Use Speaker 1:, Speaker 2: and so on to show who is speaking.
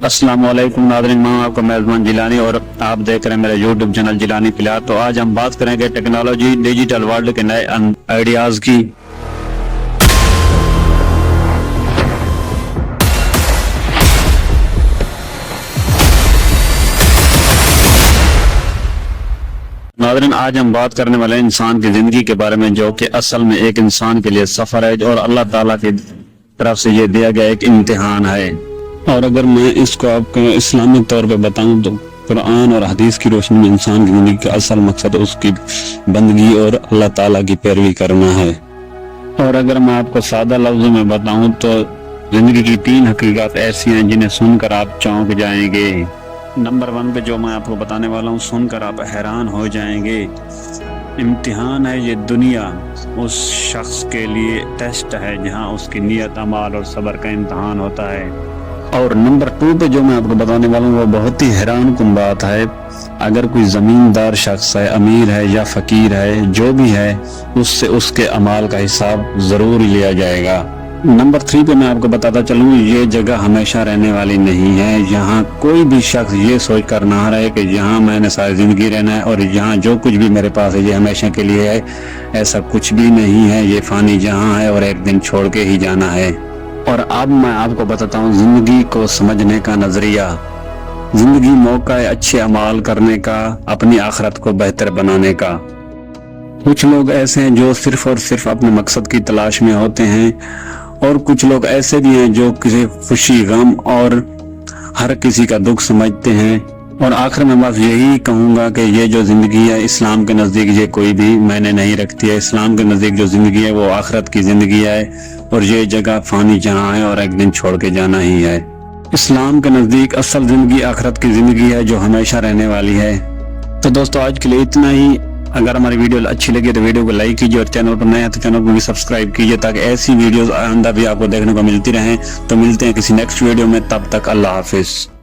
Speaker 1: अस्सलाम वालेकुम नाज़रीन, मैं आपका मेज़बान जिलानी और आप देख रहे हैं मेरा यूट्यूब चैनल जिलानी फिलहाल। तो आज हम बात करेंगे टेक्नोलॉजी डिजिटल वर्ल्ड के नए आइडियाज़ की। नाज़रीन, आज हम बात करने वाले इंसान की ज़िंदगी के बारे में, जो कि असल में एक इंसान के लिए सफ़र है और अल्लाह ताला की तरफ से ये दिया गया एक इम्तिहान है। और अगर मैं इसको आपको इस्लामिक तौर पे बताऊं तो कुरान और हदीस की रोशनी में इंसान की ज़िंदगी का असल मकसद उसकी बंदगी और अल्लाह ताला की पैरवी करना है। और अगर मैं आपको सादा लफ्ज़ों में बताऊं तो ज़िंदगी की 3 हकीकत ऐसी हैं जिन्हें सुनकर आप चौंक जाएंगे। नंबर 1 पे जो मैं आपको बताने वाला हूँ, सुनकर आप हैरान हो जाएंगे। इम्तिहान है ये दुनिया, उस शख्स के लिए टेस्ट है जहाँ उसकी नीयत, अमाल और सब्र का इम्तिहान होता है। और नंबर 2 पे जो मैं आपको बताने वाला हूँ वो बहुत ही हैरान कुन बात है। अगर कोई ज़मींदार शख्स है, अमीर है या फ़कीर है, जो भी है, उससे उसके अमाल का हिसाब ज़रूर लिया जाएगा। नंबर 3 पे मैं आपको बताता चलूँ, ये जगह हमेशा रहने वाली नहीं है। यहाँ कोई भी शख्स ये सोच कर ना रहे कि यहाँ मैंने सारी ज़िंदगी रहना है और यहाँ जो कुछ भी मेरे पास है ये हमेशा के लिए है। ऐसा कुछ भी नहीं है, ये फ़ानी जहाँ है और एक दिन छोड़ के ही जाना है। और अब मैं आपको बताता हूँ ज़िंदगी को समझने का नज़रिया। ज़िंदगी मौका है अच्छे अमाल करने का, अपनी आखिरत को बेहतर बनाने का। कुछ लोग ऐसे हैं जो सिर्फ और सिर्फ अपने मकसद की तलाश में होते हैं, और कुछ लोग ऐसे भी हैं जो किसी खुशी, गम और हर किसी का दुख समझते हैं। और आखिर में बस यही कहूँगा कि ये जो ज़िंदगी है इस्लाम के नज़दीक ये कोई भी मैंने नहीं रखती है। इस्लाम के नज़दीक जो ज़िंदगी है वो आखिरत की ज़िंदगी है, और ये जगह फ़ानी जहाँ है और एक दिन छोड़ के जाना ही है। इस्लाम के नज़दीक असल ज़िंदगी आखिरत की ज़िंदगी है जो हमेशा रहने वाली है। तो दोस्तों, आज के लिए इतना ही। अगर हमारी वीडियो अच्छी लगी तो वीडियो को लाइक कीजिए, और चैनल पर नए हैं तो चैनल को भी सब्सक्राइब कीजिए, ताकि ऐसी वीडियोस आइंदा भी आपको देखने को मिलती रहें। तो मिलते हैं किसी नेक्स्ट वीडियो में, तब तक अल्लाह हाफिज़।